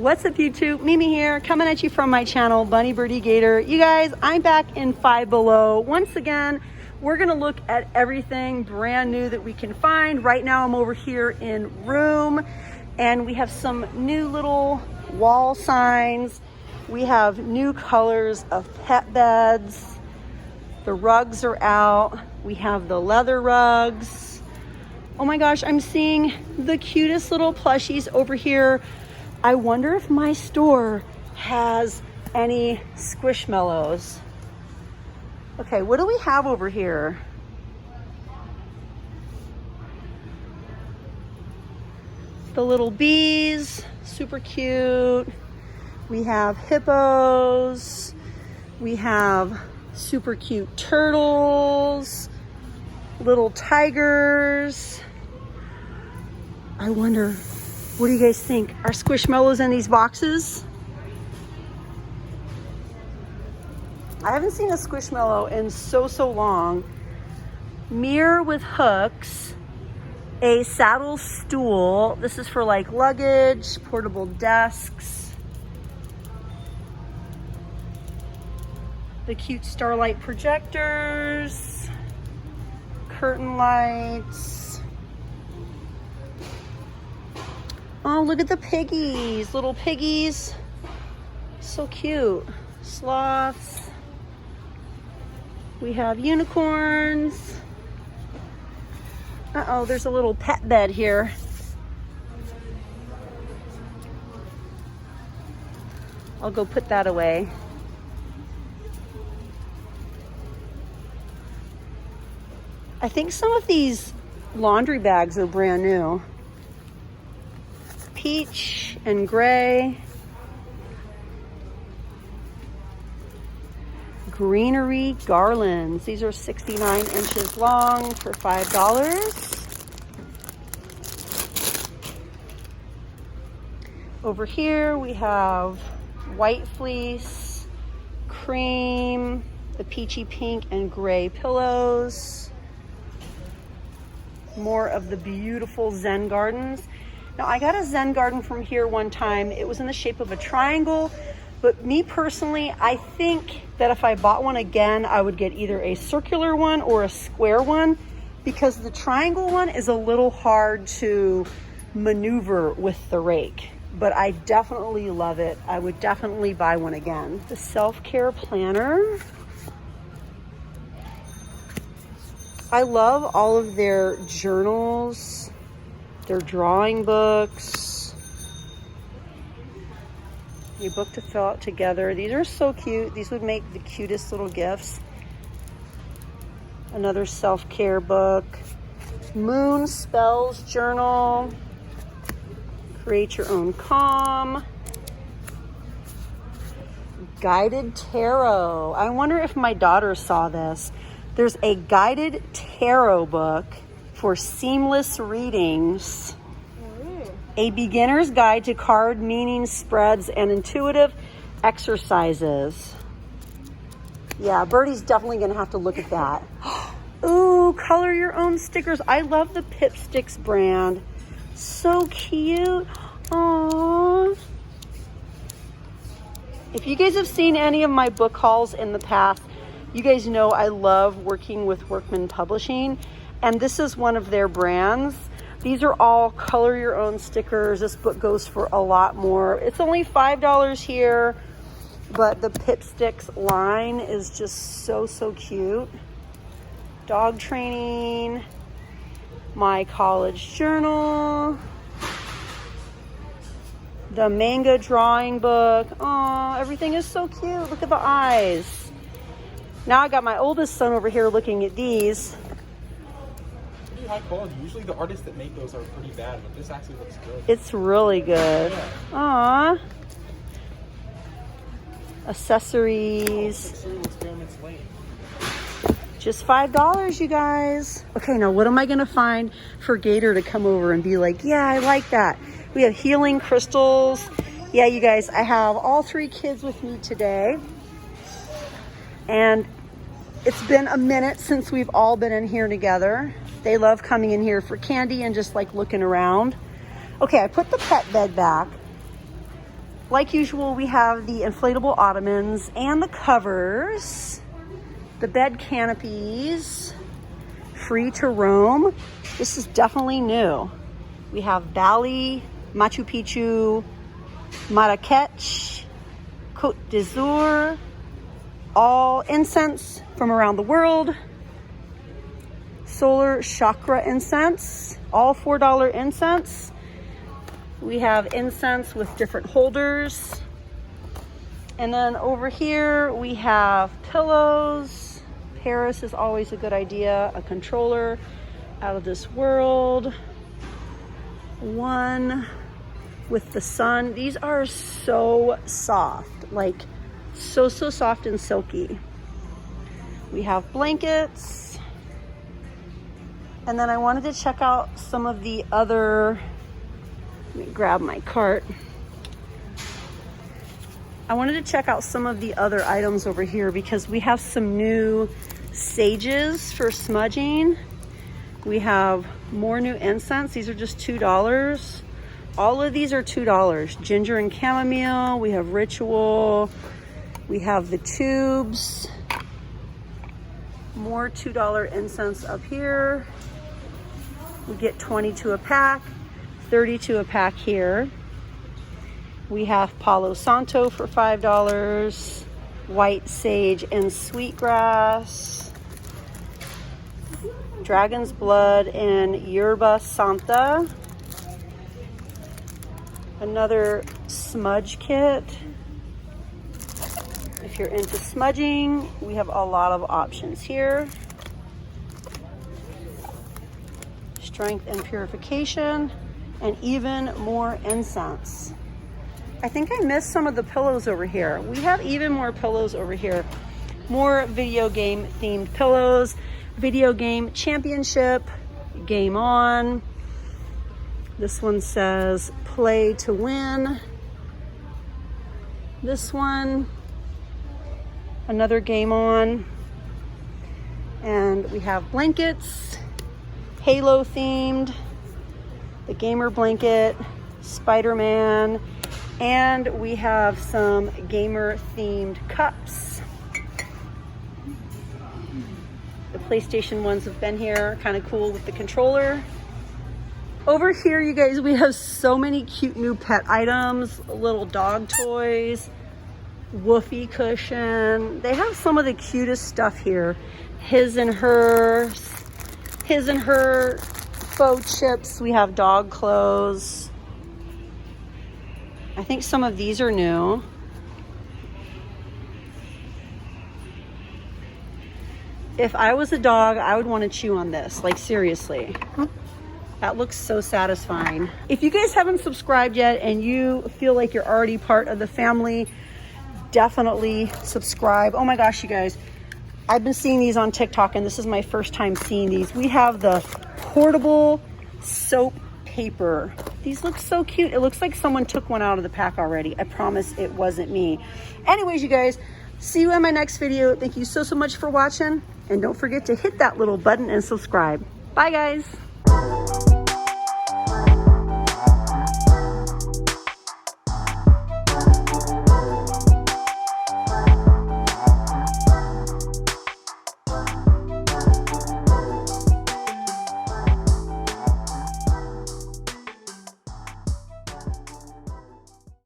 What's up YouTube? Mimi here, coming at you from my channel, Bunny, Birdy, Gator. You guys, I'm back in Five Below. Once again, we're gonna look at everything brand new that we can find. Right now I'm over here in Room, and we have some new little wall signs. We have new colors of pet beds. The rugs are out. We have the leather rugs. Oh my gosh, I'm seeing the cutest little plushies over here. I wonder if my store has any Squishmallows. Okay, what do we have over here? The little bees, super cute. We have hippos. We have super cute turtles, little tigers. I wonder, what do you guys think? Are Squishmallows in these boxes? I haven't seen a Squishmallow in so long. Mirror with hooks, a saddle stool. This is for like luggage, portable desks. The cute starlight projectors, curtain lights. Oh, look at the piggies, little piggies. So cute. Sloths. We have unicorns. Uh-oh, there's a little pet bed here. I'll go put that away. I think some of these laundry bags are brand new. Peach and gray. Greenery garlands. These are 69 inches long for $5. Over here we have white fleece, cream, the peachy pink and gray pillows. More of the beautiful Zen gardens. Now, I got a Zen garden from here one time. It was in the shape of a triangle, but me personally, I think that if I bought one again, I would get either a circular one or a square one, because the triangle one is a little hard to maneuver with the rake, but I definitely love it. I would definitely buy one again. The self-care planner. I love all of their journals, their drawing books, a book to fill out together. These are so cute. These would make the cutest little gifts. Another self-care book. Moon Spells Journal. Create your own calm. Guided Tarot. I wonder if my daughter saw this. There's a guided tarot book for seamless readings. A beginner's guide to card meanings, spreads, and intuitive exercises. Yeah, Birdie's definitely gonna have to look at that. Ooh, color your own stickers. I love the Pipsticks brand. So cute. Aww. If you guys have seen any of my book hauls in the past, you guys know I love working with Workman Publishing, and this is one of their brands. These are all color your own stickers. This book goes for a lot more. It's only $5 here, but the Pipsticks line is just so cute. Dog training, my college journal, the manga drawing book. Oh, everything is so cute. Look at the eyes. Now I got my oldest son over here looking at these. Pretty high quality. Usually the artists that make those are pretty bad, but this actually looks good. It's really good. Yeah. Aww. Accessories. Serial Experiments Lane. Just $5, you guys. Okay, now what am I gonna find for Gator to come over and be like, yeah, I like that. We have healing crystals. Yeah, you guys, I have all 3 kids with me today. And it's been a minute since we've all been in here together. They love coming in here for candy and just like looking around. Okay, I put the pet bed back. Like usual, we have the inflatable ottomans and the covers, the bed canopies, free to roam. This is definitely new. We have Bali, Machu Picchu, Marrakech, Côte d'Azur, all incense from around the world. Solar chakra incense, all $4 incense. We have incense with different holders. And then over here we have pillows. Paris is always a good idea. A controller out of this world. One with the sun. These are so soft, like so soft and silky. We have blankets. And then I wanted to check out some of the other, let me grab my cart. I wanted to check out some of the other items over here because we have some new sages for smudging. We have more new incense. These are just $2. All of these are $2. Ginger and chamomile. We have ritual. We have the tubes. More $2 incense up here. We get 22 a pack, 32 a pack here. We have Palo Santo for $5, white sage and sweetgrass, dragon's blood and yerba santa, another smudge kit. If you're into smudging, we have a lot of options here. Strength and purification, and even more incense. I think I missed some of the pillows over here. We have even more pillows over here. More video game themed pillows. Video game championship, game on. This one says play to win. This one, another game on. And we have blankets, Halo themed, the gamer blanket, Spider-Man, and we have some gamer themed cups. The PlayStation ones have been here, kind of cool with the controller. Over here, you guys, we have so many cute new pet items, little dog toys, woofy cushion. They have some of the cutest stuff here. His and her faux chips. We have dog clothes. I think some of these are new. If I was a dog, I would want to chew on this, like seriously. That looks so satisfying. If you guys haven't subscribed yet and you feel like you're already part of the family, definitely subscribe. Oh my gosh, you guys. I've been seeing these on TikTok and this is my first time seeing these. We have the portable soap paper. These look so cute. It looks like someone took one out of the pack already. I promise it wasn't me. Anyways, you guys, see you in my next video. Thank you so much for watching. And don't forget to hit that little button and subscribe. Bye, guys.